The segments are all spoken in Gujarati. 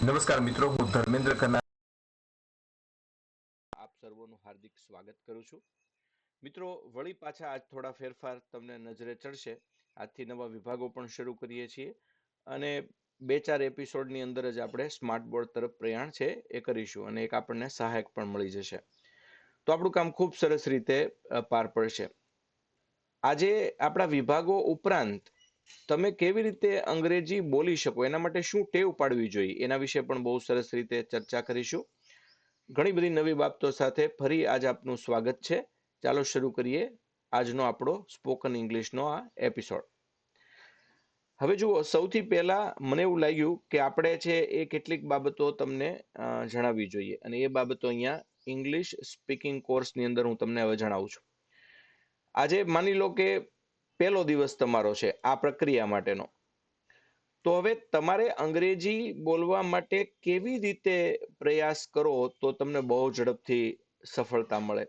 નમસ્કાર મિત્રો, હું ધર્મેન્દ્ર ખન્ના આપ સર્વોનું હાર્દિક સ્વાગત કરું છું. મિત્રો, વળી પાછા આજ થોડા ફેરફાર તમને નજરે ચડશે. આજથી નવા વિભાગો પણ શરૂ કરીએ છીએ અને 2-4 એપિસોડની અંદર જ આપણે સ્માર્ટ બોર્ડ તરફ પ્રયાણ છે એ કરીશું અને એક આપણને સહાયક પણ મળી જશે. તો આપણું કામ ખૂબ સરસ રીતે પાર પડશે. આજે આપણા વિભાગો ઉપરાંત તમે કેવી રીતે અંગ્રેજી બોલી શકો, એના માટે શું ટેવ પાડવી જોઈએ, એના વિશે પણ બહુ સરસ રીતે ચર્ચા કરીશું. ઘણી બધી નવી બાબતો સાથે ફરી આજ આપનું સ્વાગત છે. ચાલો શરૂ કરીએ આજનો આપણો સ્પોકન ઇંગ્લિશનો આ એપિસોડ. હવે જુઓ, સૌથી પહેલા મને એવું લાગ્યું કે આપણે છે એ કેટલીક બાબતો તમને જણાવવી જોઈએ અને એ બાબતો અહીંયા ઇંગ્લિશ સ્પીકિંગ કોર્સની અંદર હું તમને હવે જણાવું છું. આજે માની લો કે પહેલો દિવસ તમારો છે આ પ્રક્રિયા માટેનો. તો હવે તમારે અંગ્રેજી બોલવા માટે કેવી રીતે પ્રયાસ કરો તો તમને બહુ ઝડપથી સફળતા મળે.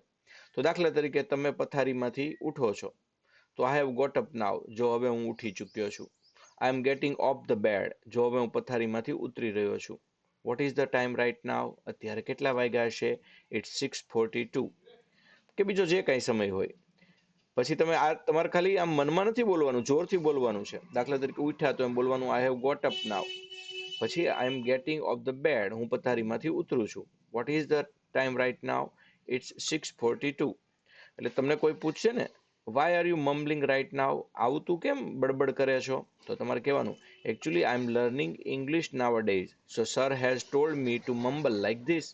તો દાખલા તરીકે તમે પથારીમાંથી ઉઠો છો, તો I have got up now, જો હવે હું ઉઠી ચૂક્યો છું. I am getting off the bed, જો હવે હું પથારીમાંથી ઉતરી રહ્યો છું. What is the time right now, અત્યારે કેટલા વાગ્યા છે? ઇટ્સ 6:42. કે બીજો જે કાંઈ સમય હોય. પછી તમે આ તમારે ખાલી આમ મનમાં નથી બોલવાનું, જોરથી બોલવાનું છે. દાખલા તરીકે ઉઠ્યા તો એમ બોલવાનું I have got up now. પછી I am getting off the bed, હું પથારીમાંથી ઉતરું છું. What is the time right now, it's 6:42. એટલે તમને કોઈ પૂછશે ને, why are you mumbling right now, આવું તું કેમ બડબડ કરે છો? તો તમારે કહેવાનું, actually I am learning English nowadays, so sir has told me to mumble like this.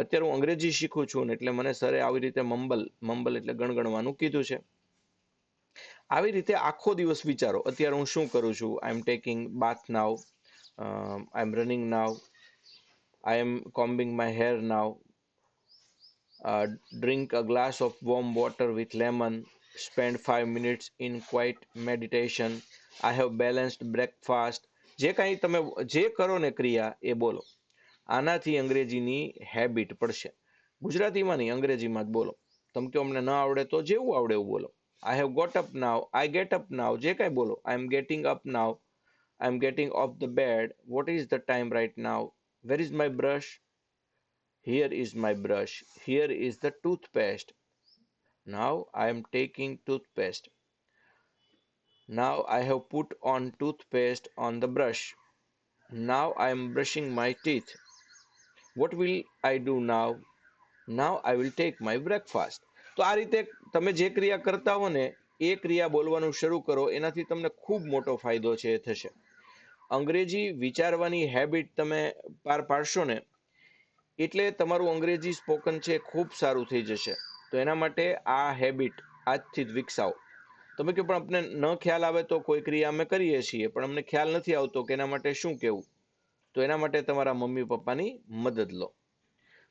અત્યારે હું અંગ્રેજી શીખું છું ને એટલે મને સરે આવી રીતે મમ્બલ એટલે ગણગણવાનું કીધું છે. આવી રીતે આખો દિવસ વિચારો, અત્યારે હું શું કરું છું? I am taking bath now, I am running now, I am combing my hair now, drink a glass of warm water with lemon, spend 5 minutes in quiet meditation, I have balanced breakfast. જે કાંઈ તમે જે કરો ને ક્રિયા એ બોલો. આનાથી અંગ્રેજીની હેબિટ પડશે. ગુજરાતીમાં નહીં, અંગ્રેજીમાં જ બોલો. તમે કે અમને ન આવડે તો જેવું આવડે એવું બોલો. I have got up now, I get up now, જે કાંઈ બોલો. I am getting up now, I am getting off the bed, what is the time right now, where is my brush, here is my brush, here is the toothpaste, now I am taking toothpaste, now I have put on toothpaste on the brush, now I am brushing my teeth, what will I do now, now I will take my breakfast. તો આ રીતે તમે જે ક્રિયા કરતા હો ને એ ક્રિયા બોલવાનું શરૂ કરો, એનાથી તમને ખૂબ મોટો ફાયદો છે એ થશે. અંગ્રેજી વિચારવાની હેબિટ તમે પાર પાડશો ને એટલે તમારું અંગ્રેજી સ્પોકન છે ખૂબ સારું થઈ જશે. તો એના માટે આ હેબિટ આજથી જ વિકસાવો. તમે કે પણ આપણે ન ખ્યાલ આવે તો કોઈ ક્રિયા અમે કરીએ છીએ પણ અમને ખ્યાલ નથી આવતો કે એના માટે શું કહેવું, તો એના માટે તમારા મમ્મી પપ્પાની મદદ લો.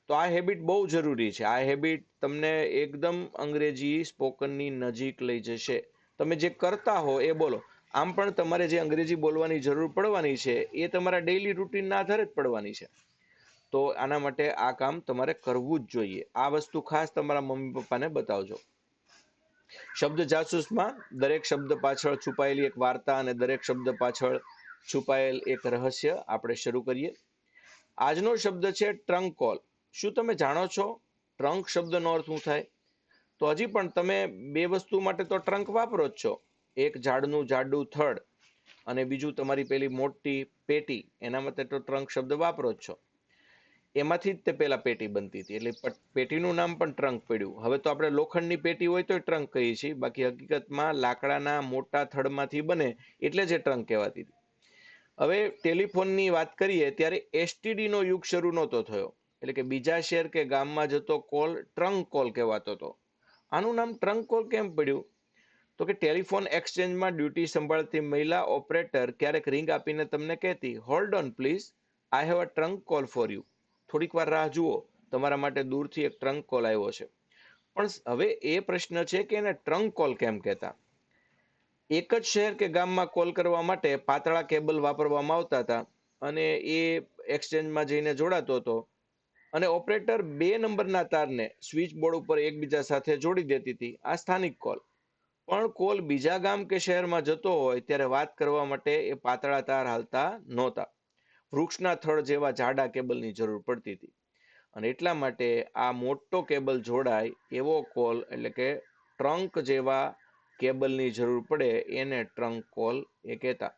તો આ હેબિટ બહુ જરૂરી છે. આ હેબિટ તમને એકદમ અંગ્રેજી સ્પોકનની નજીક લઈ જશે. તમે જે કરતા હો એ બોલો. આમ પણ તમારે જે અંગ્રેજી બોલવાની જરૂર પડવાની છે એ તમારા ડેઇલી રૂટીનના આધારે જ પડવાની છે. તો આના માટે આ કામ તમારે કરવું જ જોઈએ. આ વસ્તુ ખાસ તમારા મમ્મી પપ્પાને બતાવજો. શબ્દ જાસૂસમાં દરેક શબ્દ પાછળ છુપાયેલી એક વાર્તા અને દરેક શબ્દ પાછળ છુપાયેલ એક રહસ્ય આપણે શરૂ કરીએ. આજનો શબ્દ છે ટ્રંક કોલ. શું તમે જાણો છો ટ્રંક શબ્દનો અર્થ શું થાય? તો હજી પણ તમે બે વસ્તુ માટે તો ટ્રંક વાપરો જ છો. એક ઝાડનું જાડું થડ અને બીજું તમારી પેલી મોટી પેટી, એના માટે તો ટ્રંક શબ્દ વાપરો જ છો. એમાંથી જ તે પેલા પેટી બનતી હતી એટલે પેટીનું નામ પણ ટ્રંક પડ્યું. હવે તો આપણે લોખંડની પેટી હોય તો ટ્રંક કહીએ છીએ, બાકી હકીકતમાં લાકડાના મોટા થડમાંથી બને એટલે જ ટ્રંક કહેવાતી હતી. હવે ટેલિફોનની વાત કરીએ ત્યારે એસટીડી નો યુગ શરૂ નહોતો થયો, એટલે કે બીજા શહેર કે ગામમાં જતો કોલ ટ્રંક કોલ કહેવાતો હતો. આનું નામ ટ્રંક કોલ કેમ પડ્યું? તો કે ટેલિફોન એક્સચેન્જમાં ડ્યુટી સંભાળતી મહિલા ઓપરેટર ક્યારેક રિંગ આપીને તમને કહેતી, hold on please, I have a trunk call for you. થોડીક વાર રાહ જુઓ, તમારા માટે દૂરથી એક ટ્રંક કોલ આવ્યો છે. પણ હવે એ પ્રશ્ન છે કે એને ટ્રંક કોલ કેમ કહેતા? એક જ શહેર કે ગામમાં કોલ કરવા માટે પાતળા કેબલ વાપરવામાં આવતા હતા અને એ એક્સચેન્જમાં જઈને જોડાતો હતો અને ઓપરેટર 2 નંબરના તારને સ્વિચ બોર્ડ ઉપર એકબીજા સાથે જોડી દેતી હતી. આ સ્થાનિક કોલ. પણ કોલ બીજા ગામ કે શહેરમાં જતો હોય ત્યારે વાત કરવા માટે એ પાતળા તાર હાલતા નહોતા. વૃક્ષના થડ જેવા જાડા કેબલની જરૂર પડતી હતી અને એટલા માટે આ મોટો કેબલ જોડાય એવો કોલ એટલે કે ટ્રંક જેવા કેબલની જરૂર પડે એને ટ્રંક કોલ એ કહેતા.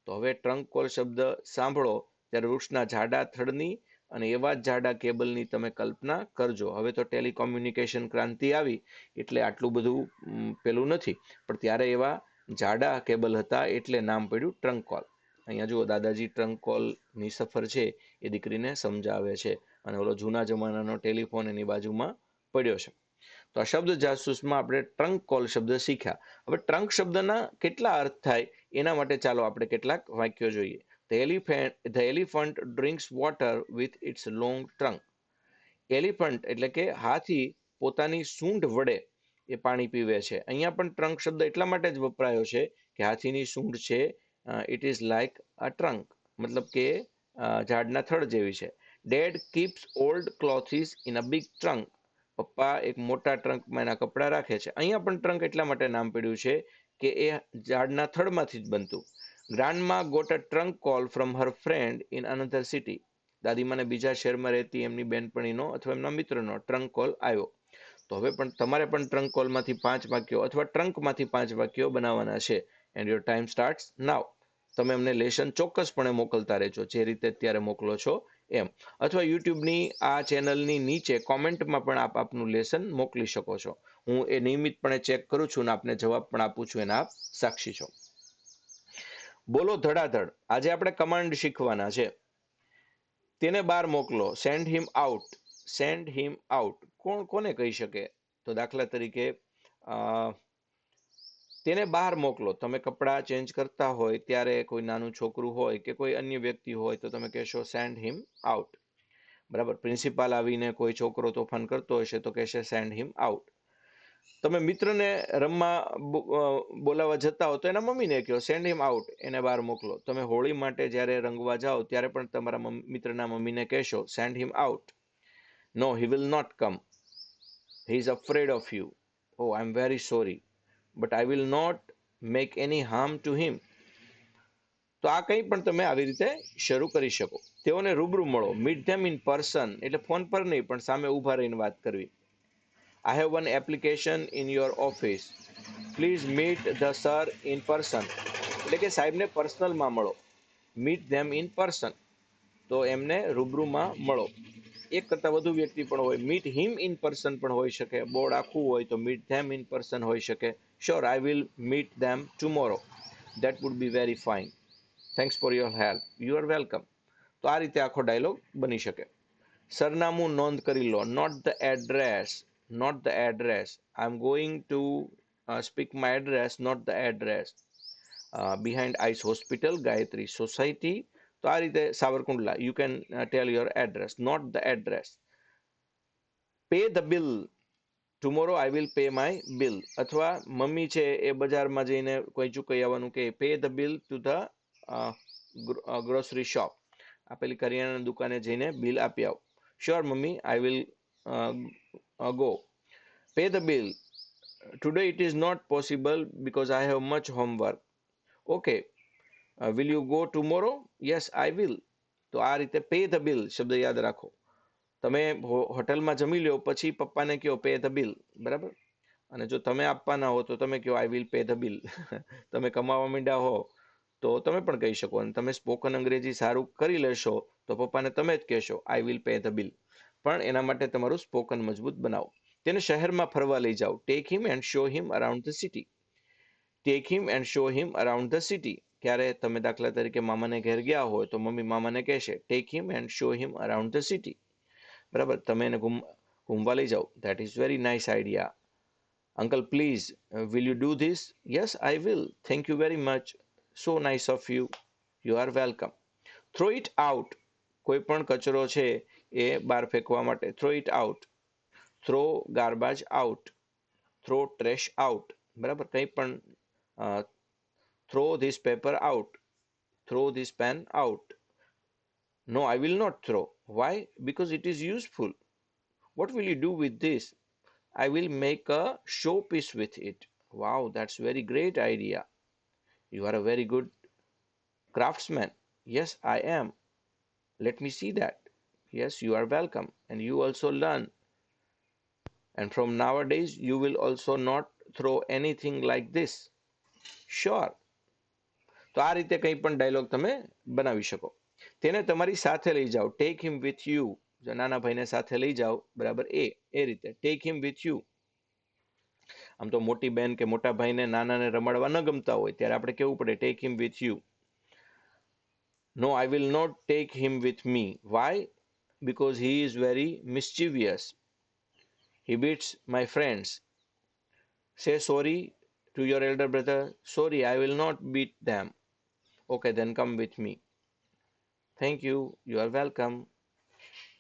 તો હવે ટ્રંક કોલ શબ્દ સાંભળો ત્યારે વૃક્ષના જાડા થડની અને એવા જ જાડા કેબલની તમે કલ્પના કરજો. હવે તો ટેલિકોમ્યુનિકેશન ક્રાંતિ આવી એટલે આટલું બધું પેલું નથી, પણ ત્યારે એવા જાડા કેબલ હતા એટલે નામ પડ્યું ટ્રંક કોલ. અહીંયા જુઓ દાદાજી ટ્રંક કોલની સફર છે એ દીકરીને સમજાવે છે અને ઓલો જૂના જમાનાનો ટેલિફોન એની બાજુમાં પડ્યો છે. તો આ શબ્દ જાસૂસમાં આપણે ટ્રંક કોલ શબ્દ શીખ્યા. હવે ટ્રંક શબ્દના કેટલા અર્થ થાય એના માટે ચાલો આપણે કેટલાક વાક્યો જોઈએ. The elephant drinks water with its long trunk. Elephant એટલે કે હાથી પોતાની સૂંઢ વડે એ પાણી પીવે છે. અહીંયા પણ ટ્રંક શબ્દ એટલા માટે જ વપરાયો છે કે હાથીની સૂંઢ છે it is like a trunk, મતલબ કે ઝાડના થડ જેવી છે. Dad keeps old clothes in a big trunk. પપ્પા એક મોટા ટ્રંકમાં એના કપડાં રાખે છે. અહીંયા પણ ટ્રંક એટલા માટે નામ પડ્યું છે કે એ ઝાડના થડમાંથી જ બનતું. Grandma got a trunk call from her friend in another city. દાદીમાને બીજા શહેરમાં રહેતી એમની બેનપણીનો અથવા એમના મિત્રનો ટ્રંક કોલ આવ્યો. તો હવે પણ તમારે પણ ટ્રંક કોલમાંથી 5 વાક્યો અથવા ટ્રંકમાંથી 5 વાક્યો બનાવવાના છે. એન્ડ યોર ટાઈમ સ્ટાર્ટ્સ નાવ. તમે અમને લેસન ચોક્કસપણે મોકલતા રહેજો જે રીતે અત્યારે મોકલો છો એમ, અથવા યુટ્યુબની આ ચેનલની નીચે કોમેન્ટમાં પણ આપ આપનું લેસન મોકલી શકો છો. હું એ નિયમિતપણે ચેક કરું છું અને આપને જવાબ પણ આપું છું, એના આપ સાક્ષી છો. બોલો ધડાધડ. આજે આપણે કમાન્ડ શીખવાના છે. તેને બહાર મોકલો. Send him out. Send him out કોને કહી શકે? તો દાખલા તરીકે તેને બહાર મોકલો. તમે કપડાં ચેન્જ કરતા હોય ત્યારે કોઈ નાનું છોકરું હોય કે કોઈ અન્ય વ્યક્તિ હોય તો તમે કહેશો સેન્ડ હિમ આઉટ. બરાબર. પ્રિન્સિપાલ આવીને કોઈ છોકરો તોફાન કરતો હશે તો કહેશે સેન્ડ હિમ આઉટ. તમે મિત્રને રમવા બોલાવવા જતા હો તો એના મમ્મીને કહો સેન્ડ હિમ આઉટ, એને બહાર મોકલો. તમે હોળી માટે જ્યારે રંગવા જાઓ ત્યારે પણ તમારા મિત્રના મમ્મીને કહેશો send him out. No he will not come, he is afraid of you. Oh I am very sorry but I will not make any harm to him. તો આ કંઈ પણ તમે આવી રીતે શરૂ કરી શકો. તેઓને રૂબરૂ મળો. મીટ ધેમ ઇન પર્સન એટલે ફોન પર નહીં પણ સામે ઊભા રહીને વાત કરવી. I have one application in your office. Please meet the sir in person. એટલે કે સાહેબને પર્સનલમાં મળો. Meet them in person. તો એમને રૂબરૂમાં મળો. એક કરતાં વધુ વ્યક્તિ પણ હોય. Meet him in person પણ હોઈ શકે. બોર્ડ આખું હોય તો meet them in person હોઈ શકે. Sure, I will meet them tomorrow. That would be very fine. Thanks for your help. You are welcome. તો આ રીતે આખો ડાયલોગ બની શકે. સરનામું નોંધ કરી લો. Not the address. Not the address. I'm going to speak my address, not the address. Behind Ice Hospital, Gayatri Society. તો આ રીતે Savarkundla. You can tell your address, not the address. Pay the bill. Tomorrow I will pay my bill. અથવા મમ્મી છે એ બજારમાં જઈને કોઈ ચૂકવી આવવાનું કે pay the bill to the grocery shop. આ પેલી કરિયાણાની દુકાને જઈને બિલ આપી આવો. Sure, mummy, I will go. Pay the bill. Today it is not possible because I have much homework. Okay. Will you go tomorrow? Yes, I will. તો આ રીતે pay the bill શબ્દ યાદ રાખો. તમે હોટલમાં જમી લ્યો પછી પપ્પાને કહો pay the bill. બરાબર. અને જો તમે આપવાના હો તો તમે કહો I will pay the bill. તમે કમાવા માંડ્યા હો તો તમે પણ કહી શકો. અને તમે સ્પોકન અંગ્રેજી સારું કરી લેશો તો પપ્પાને તમે જ કહેશો I will pay the bill. પણ એના માટે તમારું સ્પોકન મજબૂત બનાવો. તેને શહેરમાં ફરવા લઈ જાઓ. Take him and show him around the city. Take him and show him around the city. ક્યારે તમે દાખલા તરીકે મામાને ઘેર ગયા હોય તો મમ્મી મામાને કહેશે take him and show him around the city. બરાબર. તમે એને ઘૂમવા લઈ જાઓ. That is very nice idea. Uncle please will you do this? Yes I will. Thank you very much. So nice of you. You are welcome. Throw it out. કોઈ પણ કચરો છે એ બહાર ફેંકવા માટે throw it out. Throw garbage out. Throw trash out. બરાબર. કંઈ પણ throw this paper out. Throw this pen out. No, I will not throw. Why? Because it is useful. What will you do with this? I will make a showpiece with it. Wow, that's very great idea. You are a very good craftsman. Yes, I am. Let me see that. Yes, you are welcome. And you also learn. And from nowadays, you will also not throw anything like this. Sure. તો આ રીતે કંઈ પણ ડાયલોગ તમે બનાવી શકો. તેને તમારી સાથે લઈ જાઓ. Take him with you. જો નાના ભાઈને સાથે લઈ જાઓ, બરાબર એ રીતે ટેક હિમ વિથ યુ. આમ તો મોટી બેન કે મોટા ભાઈને નાનાને રમાડવા ન ગમતા હોય ત્યારે આપણે કેવું પડે take him with you. No I will not take him with me. Why? Because he is very mischievous. He beats my friends. Say sorry to your elder brother. Sorry, I will not beat them. Okay, then come with me. Thank you. You are welcome.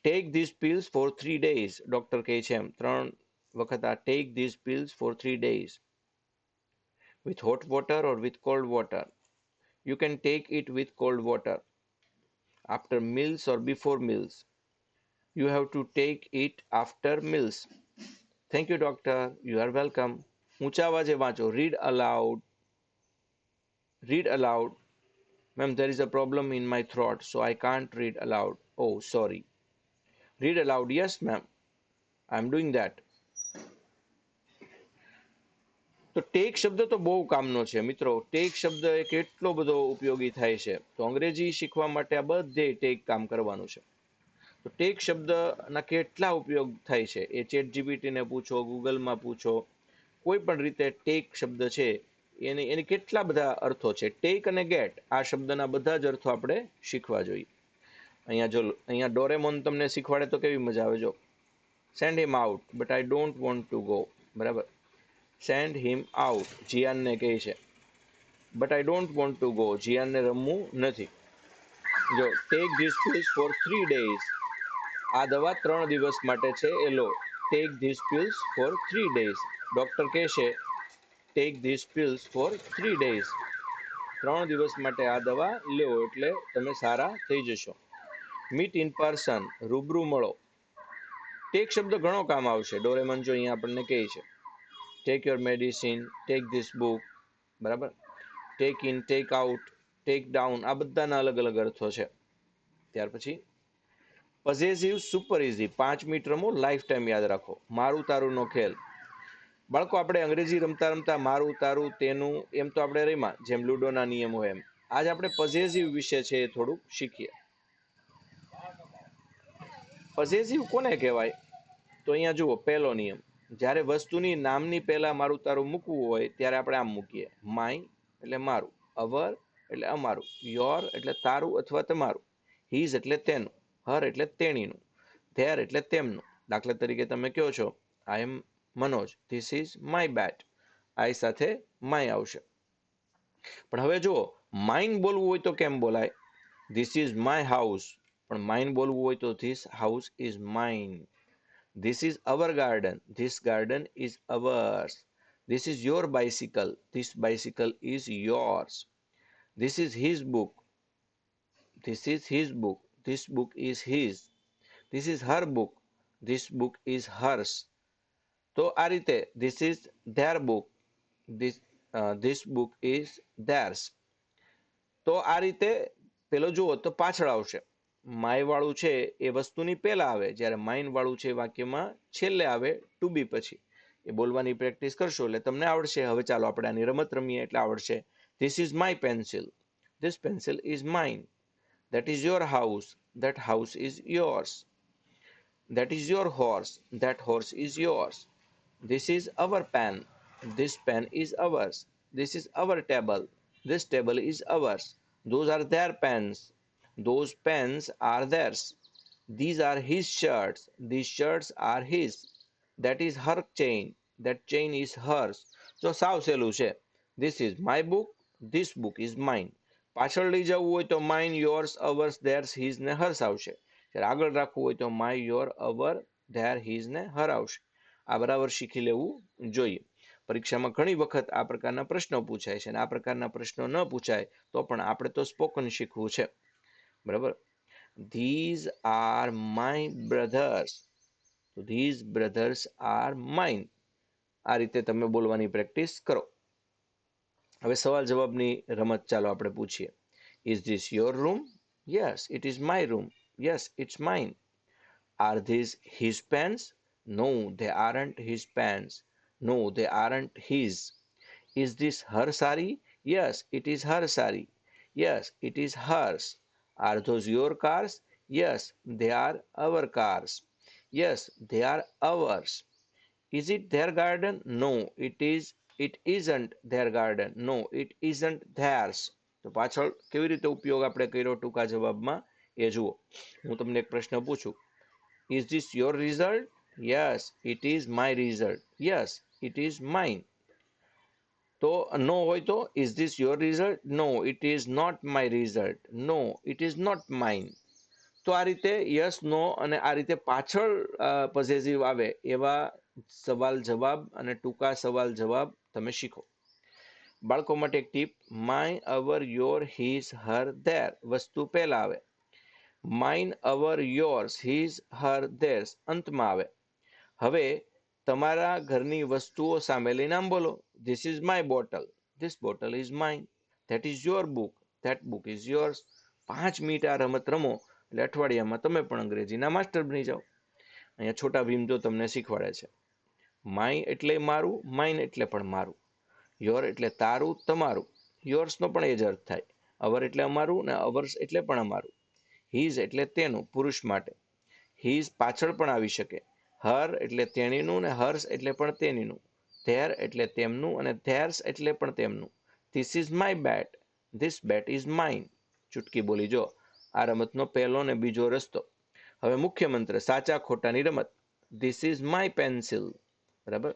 Take these pills for 3 days. Doctor કહે છે એમ 3 વખત આ take these pills for 3 days. With hot water or with cold water. You can take it with cold water. After meals or before meals. You have to take it after meals. Thank you, doctor. You are welcome. ઊંચા અવાજે વાંચો. Read aloud. Read aloud. Ma'am, there is a problem in my throat, so I can't read aloud. Oh, sorry. Read aloud. Yes, ma'am. I'm doing that. તો ટેક શબ્દ તો બહુ કામનો છે મિત્રો. ટેક શબ્દ એ કેટલો બધો ઉપયોગી થાય છે. તો અંગ્રેજી શીખવા માટે આ બધે ટેક કામ કરવાનું છે. તો ટેક શબ્દના કેટલા ઉપયોગ થાય છે એ ચેટ જીપીટીને પૂછો, ગૂગલમાં પૂછો. કોઈ પણ રીતે ટેક શબ્દ છે એની કેટલા બધા અર્થો છે. ટેક અને ગેટ આ શબ્દના બધા જ અર્થો આપણે શીખવા જોઈએ. અહીંયા ડોરેમોન તમને શીખવાડે તો કેવી મજા આવે. જો send him out but I don't want to go. બરાબર, સેન્ડ હિમ આઉટ જીયાનને કહે છે, but I don't want to go. જીયાનને રમવું નથી. જો take this pills for 3 days. આ દવા 3 દિવસ માટે છે એ લો. Take this pills for 3 days. Doctor કહે છે take this pills for 3 days. 3 દિવસ માટે આ દવા લો એટલે તમે સારા થઈ જશો. મીટ ઇન પર્સન, રૂબરૂ મળો. ટેક શબ્દ ઘણો કામ આવશે. ડોરેમન જો અહીંયા આપણને કહે છે take your medicine, take this book. બરાબર, take in, take out, take down આ બધાના અલગ અલગ અર્થો છે. ત્યાર પછી પોઝેસિવ સુપર ઇઝી. 5 મિનિટ રમો, લાઈફ ટાઈમ યાદ રાખો. મારું તારું નો ખેલ. બાળકો આપણે અંગ્રેજી રમતા રમતા મારું તારું તેનું એમ તો આપણે રમ્યા, જેમ લુડોના નિયમ હોય એમ. આજ આપણે પોઝેસિવ વિશે છે એ થોડુંક શીખીએ. પોઝેસિવ કોને કહેવાય? તો અહીંયા જુઓ પહેલો નિયમ. જ્યારે વસ્તુની નામની પહેલા મારું તારું મૂકવું હોય ત્યારે આપણે આમ મૂકીએ. માય એટલે મારું, અવર એટલે અમારું, યોર એટલે તારું અથવા તમારું, હીઝ એટલે તેનું, હર એટલે તેણીનું, ધેર એટલે તેમનું. દાખલા તરીકે તમે કહો છો આઈ એમ મનોજ, ધીસ ઇઝ માય બેટ. આઈ સાથે માય આવશે. પણ હવે જુઓ માઇન બોલવું હોય તો કેમ બોલાય? This is my house. પણ માઇન બોલવું હોય તો this house is mine. This is our garden. This garden is ours. This is your bicycle. This bicycle is yours. This is his book. This is his book. This book is his. This is her book. This book is hers. તો આ રીતે this is their book. This book is theirs. તો આ રીતે પેલો જુઓ તો પાછળ આવશે. માય વાળું છે એ વસ્તુની પહેલા આવે, જ્યારે માઇન વાળું છે વાક્યમાં છેલ્લે આવે ટુ બી પછી. એ બોલવાની પ્રેક્ટિસ કરશો એટલે તમને આવડશે. હવે ચાલો આપણે આની રમત રમીએ એટલે આવડશે. This is my pencil. This pencil is mine. That is your house. That house is yours. That is your horse. That horse is yours. This is our pen. This pen is ours. This is our table. This table is ours. Those are their pens. Those pens are theirs. These are his shirts. These shirts are his. That is her chain. That chain is hers. જો સાવ સહેલું છે. This is my book. This book is mine. પાછળ લઈ જવું હોય તો mine, yours, ours, theirs, his ને hers આવશે. જ્યારે આગળ રાખવું હોય તો my, your, our, their, his ને her આવશે. આ બરાબર શીખી લેવું જોઈએ. પરીક્ષામાં ઘણી વખત આ પ્રકારના પ્રશ્નો પૂછાય છે અને આ પ્રકારના પ્રશ્નો ન પૂછાય તો પણ આપણે તો સ્પોકન શીખવું છે. બરાબર, these are my brothers. So these brothers are mine. આ રીતે તમે બોલવાની પ્રેક્ટિસ કરો. હવે સવાલ જવાબની રમત ચાલો આપણે પૂછીએ. Is this your room? Yes, it is my room. Yes, it's mine. Are these his pants? No, they aren't his pants. No, they aren't his. Is this her sari? Yes, it is her sari. Yes, it is hers. Are those your cars? Yes, they are our cars. Yes, they are ours. Is it their garden? No, it isn't their garden. No, it isn't theirs. તો પાછળ કેવી રીતે ઉપયોગ આપણે કર્યો ટૂંકા જવાબમાં એ જુઓ. હું તમને એક પ્રશ્ન પૂછું. Is this your result? Yes, it is my result. Yes, it is mine. તો નો હોય તો is this your result? No, it is not my result. No, it is not mine. તો આ રીતે યસ નો અને આ રીતે પાછળ પોઝેસિવ આવે એવા સવાલ જવાબ અને ટૂંકા સવાલ જવાબ તમે શીખો. બાળકો માટે એક tip, my, our, your, his, her, their વસ્તુ પહેલા આવે. Mine, our, yours, his, her, theirs અંતમાં આવે. હવે તમારા ઘરની વસ્તુઓ સામે લઈને આમ બોલો, this is my bottle, this bottle is mine, that is your book, that book is yours. 5 minute આ રમત રમો એટલે અઠવાડિયામાં તમે પણ અંગ્રેજીના માસ્ટર બની જાઓ. અહીંયા છોટા ભીમ જો તમને શીખવાડે છે. માય એટલે મારું, માઇન એટલે પણ મારું, યોર એટલે તારું તમારું, યોર્સનો પણ એ જ અર્થ થાય. અવર એટલે અમારું ને અવર્સ એટલે પણ અમારું. હિઝ એટલે તેનું પુરુષ માટે, હિઝ પાછળ પણ આવી શકે. હર એટલે તેણીનું ને હર્સ એટલે પણ તેણીનું. ધેર એટલે તેમનું અને ધેર્સ એટલે પણ તેમનું. This is my bat, this bat is mine. Chutki બોલી જો આ રમતનો પહેલો ને બીજો રસ્તો. હવે મુખ્ય મંત્ર સાચા ખોટાની રમત. ધીસ ઇઝ માય પેન્સિલ, બરાબર.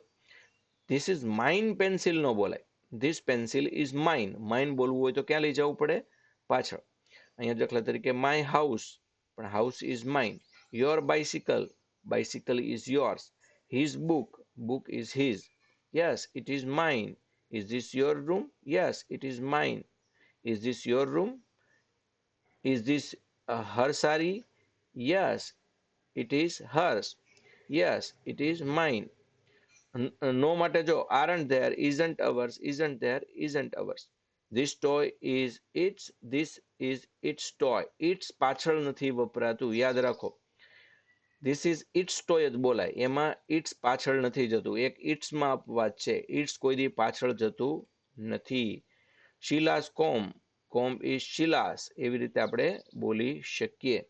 ધીસ ઇઝ માઇન પેન્સિલ નો બોલાય, this pencil is mine. Mine બોલવું હોય તો ક્યાં લઈ જવું પડે? પાછળ. અહીંયા દાખલા તરીકે માય હાઉસ, પણ house is mine. Your bicycle, bicycle is yours. His book, book is his. Yes, it is mine. Is this your room? Yes, it is mine. Is this your room? Is this her sari? Yes, it is hers. Yes, it is mine. No માટે જો aren't there, isn't ours, isn't there, isn't ours. This toy is its, this is its toy. Its પાછળ નથી વપરાતું, યાદ રાખો. ધીસ ઇઝ ઇટ્સ ટોય જ બોલાય, એમાં ઇટ્સ પાછળ નથી જતું. એક ઇટ્સમાં અપવાદ છે, ઇટ્સ કોઈ દી પાછળ જતું નથી. શીલાસ કોમ, કોમ ઇઝ શીલાસ, એવી રીતે આપણે બોલી શકીએ.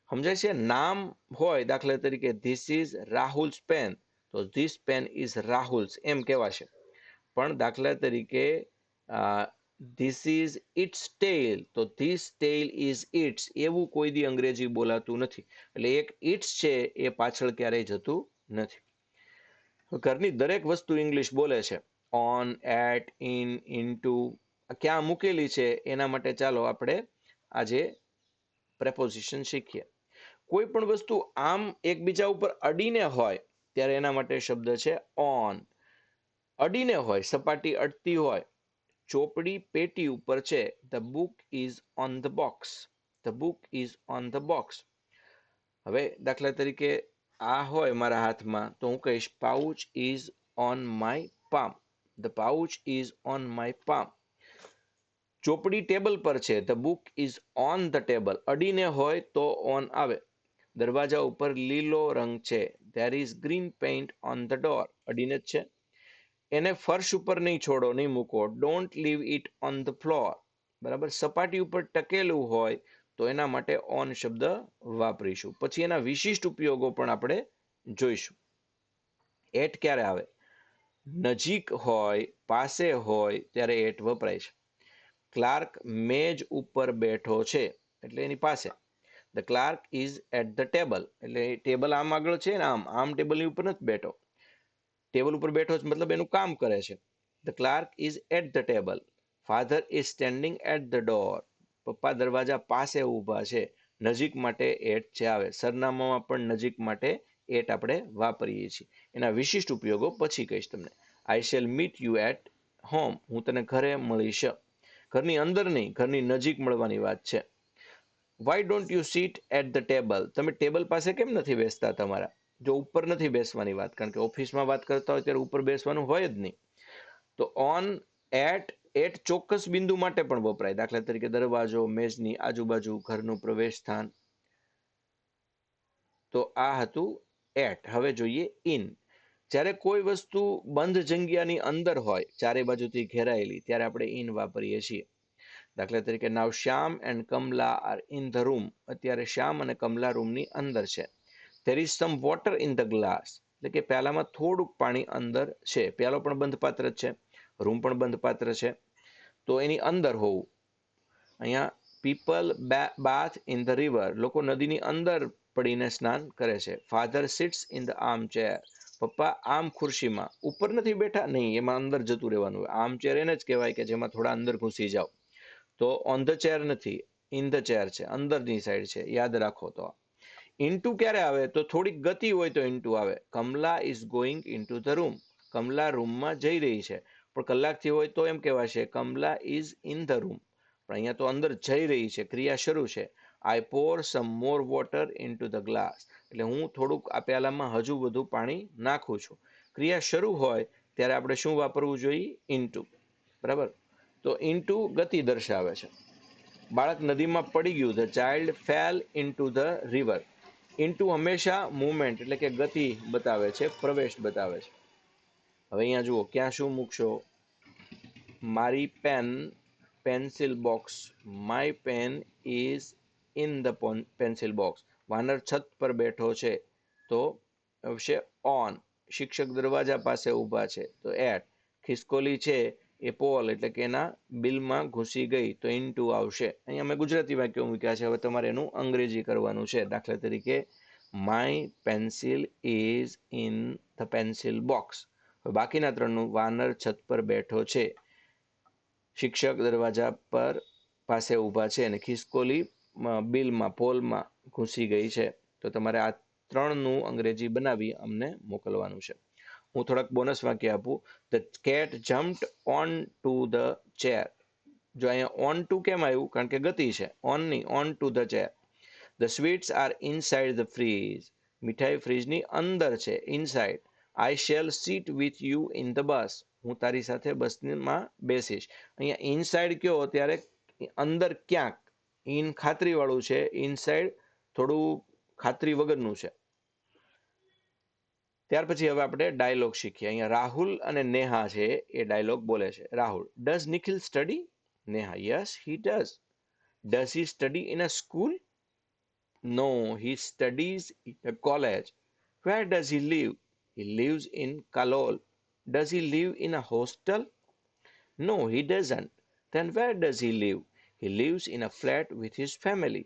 સમજાય છે? નામ હોય દાખલા તરીકે ધીસ ઇઝ રાહુલ્સ પેન, તો ધીસ પેન ઇઝ રાહુલ્સ એમ કહેવાશે. પણ દાખલા તરીકે ધીસ ઇઝ ઇટ્સ ટેલ, તો ધીસ ટેલ ઇઝ ઇટ્સ એવું કોઈ દી અંગ્રેજી બોલાતું નથી. એટલે એક ઇટ્સ છે એ પાછળ ક્યારેય જતું નથી. ઘરની દરેક વસ્તુ ઇંગ્લિશ બોલે છે. ઓન, એટ, ઇન, ઇનટુ ક્યાં મૂકેલી છે એના માટે ચાલો આપણે આજે પ્રેપોઝિશન શીખીએ. કોઈ પણ વસ્તુ આમ એકબીજા ઉપર અડીને હોય ત્યારે એના માટે શબ્દ છે ઓન. અડીને હોય, સપાટી અડતી હોય, ચોપડી પેટી ઉપર છે. The book is on the box, the book is on the box. હવે દાખલા તરીકે આ હોય મારા હાથમાં તો હું કહીશ pouch is on my palm, the pouch is on my palm. ચોપડી ટેબલ પર છે, the book is on the table. અડીને હોય તો ઓન આવે. દરવાજા ઉપર લીલો રંગ છે, there is green paint on the door. અડીને જ છે. એને ફર્શ ઉપર નહીં છોડો, નહીં મૂકો, don't leave it on the floor. બરાબર. સપાટી ઉપર ટકેલું હોય તો એના માટે ઓન શબ્દ વાપરીશું. પછી એના વિશિષ્ટ ઉપયોગો પણ આપણે જોઈશું. એટ ક્યારે આવે? નજીક હોય, પાસે હોય ત્યારે એટ વપરાય છે. ક્લાર્ક મેજ ઉપર બેઠો છે એટલે એની પાસે. The clerk is at the table, એટલે ટેબલ આમ આગળ છે ને આમ આમ ટેબલની ઉપર નથી બેઠો. ટેબલ ઉપર બેઠો છે મતલબ એનું કામ કરે છે. The clerk is at the table. Father is standing at the door. પપ્પા દરવાજા પાસે ઊભા છે. નજીક માટે એટ છે આવે. સરનામામાં પણ નજીક માટે એટ આપણે વાપરીએ છીએ. એના વિશિષ્ટ ઉપયોગો પછી કહીશ તમને. I shall meet you at home, હું તને ઘરે મળીશ. ઘરની અંદર નહીં, ઘરની નજીક મળવાની વાત છે. Why don't you sit at the table, તમે ટેબલ પાસે કેમ નથી બેસતા તમારા? જો ઉપર નથી બેસવાની વાત, કારણ કે ઓફિસમાં વાત કરતા હોય ત્યારે ઉપર બેસવાનું હોય જ નહીં. તો ઓન, એટ ચોક્કસ બિંદુ માટે પણ વપરાય. દાખલા તરીકે દરવાજો, મેજની આજુબાજુ, ઘરનું પ્રવેશ સ્થાન. તો આ હતું એટ. હવે જોઈએ ઇન. જ્યારે કોઈ વસ્તુ બંધ જગ્યાની અંદર હોય, ચારે બાજુથી ઘેરાયેલી, ત્યારે આપણે ઇન વાપરીએ છીએ. દાખલા તરીકે now Shyam and Kamala are in the room. અત્યારે શ્યામ અને કમલા રૂમની અંદર છે. There is some water in the glass. એટલે કે પ્યાલામાં થોડુંક પાણી અંદર છે. પ્યાલો પણ બંધપાત્ર જ છે, રૂમ પણ બંધપાત્ર છે, તો એની અંદર હોવું. અહીંયા people bath in the river. લોકો નદીની અંદર પડીને સ્નાન કરે છે. Father sits in the arm chair. પપ્પા આમ ખુરશીમાં ઉપર નથી બેઠા, નહીં, એમાં અંદર જતું રહેવાનું. આર્મ ચેર એને જ કહેવાય કે જેમાં થોડા અંદર ઘૂસી જાઓ. તો ઓન ધ ચેર નથી, ઇન ધ ચેર છે, અંદરની સાઈડ છે, યાદ રાખો. તો ઇન્ટુ ક્યારે આવે? તો થોડીક ગતિ હોય તો ઇન્ટુ આવે. Kamala is going into the room. Kamala રૂમમાં જઈ રહી છે. પણ કલાકથી હોય તો એમ કહેવાશે Kamala is in the room. પણ અહીંયા તો અંદર જઈ રહી છે, ક્રિયા શરૂ છે. આઈ પોર સમ મોર વોટર ઇન્ટુ ધ ગ્લાસ. એટલે હું થોડુંક આ પ્યાલામાં હજુ વધુ પાણી નાખું છું. ક્રિયા શરૂ હોય ત્યારે આપણે શું વાપરવું જોઈએ? ઇન્ટુ. બરાબર. તો ઇન્ટુ ગતિ દર્શાવે છે. બાળક નદીમાં પડી ગયું. The child fail into the river. Into હંમેશા મુવમેન્ટ એટલે કે ગતિ બતાવે છે, પ્રવેશ બતાવે છે. હવે અહીંયા જુઓ, ક્યાં શું મૂકશો? મારી pen pencil box. My pen is in the pencil box. વાનર છત પર બેઠો છે, તો આવશે ઓન. શિક્ષક દરવાજા પાસે ઊભા છે, તો એટ. ખિસકોલી છે એ પોલ એટલે કે એના બિલમાં ઘૂસી ગઈ, તો ઇન્ટુ આવશે. અહીંયા મેં ગુજરાતી વાક્યો મૂક્યા છે, હવે તમારે એનું અંગ્રેજી કરવાનું છે. દાખલા તરીકે my pencil is in the pencil box. બાકીના ત્રણનું વાનર છત પર બેઠો છે, શિક્ષક દરવાજા પર પાસે ઊભા છે, અને ખિસકોલી બિલમાં પોલમાં ઘૂસી ગઈ છે. તો તમારે આ ત્રણનું અંગ્રેજી બનાવી અમને મોકલવાનું છે. હું થોડાક બોનસ વાક્ય આપું. The cat jumped on to the chair. જો અહીંયા ઓન ટુ કેમ આવ્યું? કારણ કે ગતિ છે. ઓન નહીં, on to the chair. The sweets are inside the fridge. મીઠાઈ ફ્રીજની અંદર છે, inside. I shall sit with you in the bus. હું તારી સાથે બસમાં બેસીશ. અહીંયા ઇનસાઇડ કયો ત્યારે અંદર ક્યાંક. ઇન ખાતરી વાળું છે, ઇનસાઇડ થોડું ખાતરી વગરનું છે. ત્યાર પછી હવે આપણે ડાયલોગ શીખીએ. અહીંયા રાહુલ અને નેહા છે એ ડાયલોગ બોલે છે. Rahul: does Nikhil study? Neha: yes he does. Does he study in a school? No, he studies in a college. Where does he live? He lives in Kalol. Does he live in a hostel? No, he doesn't. Then where does he live? He lives in a flat with his family.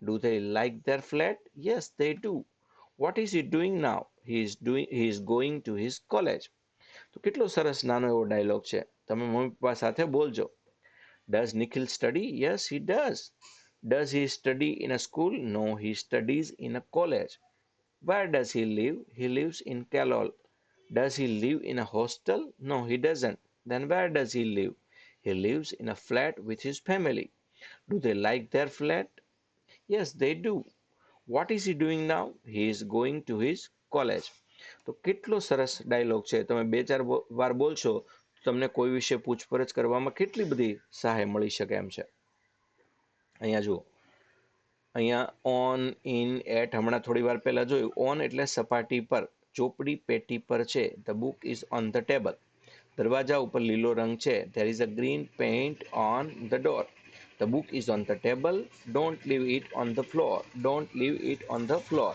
Do they like their flat? Yes, they do. What is he doing now? He is going to his college. તો કેટલો સરસ નાનો એવો ડાયલોગ છે. તમે મમ્મી પપ્પા સાથે બોલજો. Does Nikhil study? Yes, he does. Does he study in a school? No, he studies in a college. Where does he live? He lives in Kalol. Does he live in a hostel? No, he doesn't. Then where does he live? He lives in a flat with his family. Do they like their flat? Yes, they do. What is he doing now? He is going to his college. તો કેટલો સરસ ડાયલોગ છે. તમે બે ચાર વાર બોલશો તમને કોઈ વિશે પૂછપરછ કરવામાં કેટલી બધી સહાય મળી શકે એમ છે. અહીંયા જુઓ, અહીંયા ઓન, ઇન, એટ હમણાં થોડી વાર પહેલા જોયું. ઓન એટલે સપાટી પર, ચોપડી પેટી પર છે. The book is on the table. દરવાજા ઉપર લીલો રંગ છે. There is a green paint on the door. The book is on the table. Don't leave it on the floor. Don't leave it on the floor.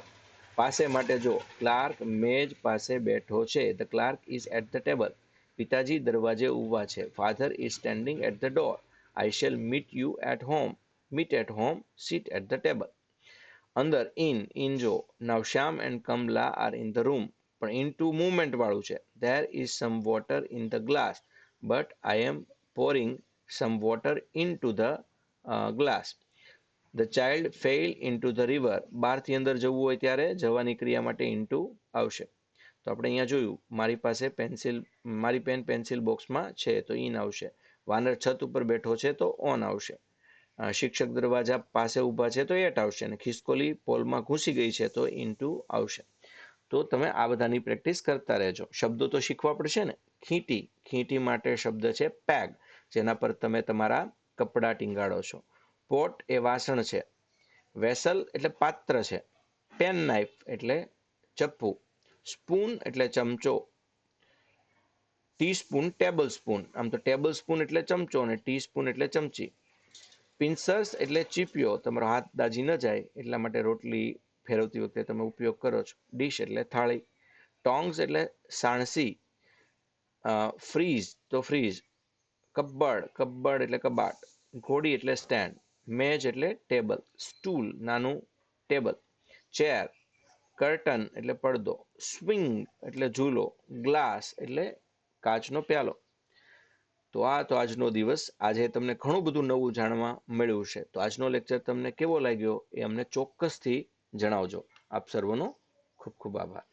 પાસે માટે જો, ક્લાર્ક મેજ પાસે બેઠો છે. The clerk is at the table. પિતાજી દરવાજે ઊભા છે. Father is standing at the door. I shall meet you at home. meet at home, sit at the table. અંદર ઇન જો, now Shyam and Kamla are in the room. પણ into movement વાળું છે. There is some water in the glass, but I am pouring some water into the glass. The child fell into the river. બહારથી અંદર જવું હોય ત્યારે જવાની ક્રિયા માટે into આવશે. તો આપણે અહીંયા જોયું, મારી પેન પેન્સિલ બોક્સમાં છે તો ઇન આવશે. વાનર છત ઉપર બેઠો છે તો ઓન આવશે. શિક્ષક દરવાજા પાસે ઊભા છે તો એટ આવશે, અને ખિસકોલી પોલમાં ઘૂસી ગઈ છે તો ઇન્ટુ આવશે. તો તમે આ બધાની પ્રેક્ટિસ કરતા રહેજો. શબ્દો તો શીખવા પડશે ને. ખીંટી, ખીંટી માટે શબ્દ છે પેગ, જેના પર તમે તમારા કપડાં ટીંગાડો છો. પોટ એ વાસણ છે. વેસલ એટલે પાત્ર છે. પેન નાઇફ એટલે ચપ્પુ, સ્પૂન એટલે ચમચો, ટીસ્પૂન ટેબલ સ્પૂન, આમ તો ટેબલ સ્પૂન એટલે ચમચો અને ટીસ્પૂન એટલે ચમચી, પિન્સર્સ એટલે ચીપિયો, તમારો હાથ દાજી ન જાય એટલા માટે રોટલી ફેરવતી વખતે તમે ઉપયોગ કરો છો, ડીશ એટલે થાળી, ટોંગ્સ એટલે સાણસી, ફ્રીઝ તો ફ્રીજ, કબ્બડ એટલે કબાટ, ઘોડી એટલે સ્ટેન્ડ, મેજ એટલે ટેબલ, સ્ટૂલ નાનું ટેબલ, ચેર, કર્ટન એટલે પડદો, સ્વિંગ એટલે ઝૂલો, ગ્લાસ એટલે કાચનો પ્યાલો. તો આજનો દિવસ. આજે તમને ઘણું બધું નવું જાણવા મળ્યું છે. તો આજનો લેક્ચર તમને કેવો લાગ્યો એ અમને ચોક્કસથી જણાવજો. આપ સર્વનો ખૂબ ખૂબ આભાર.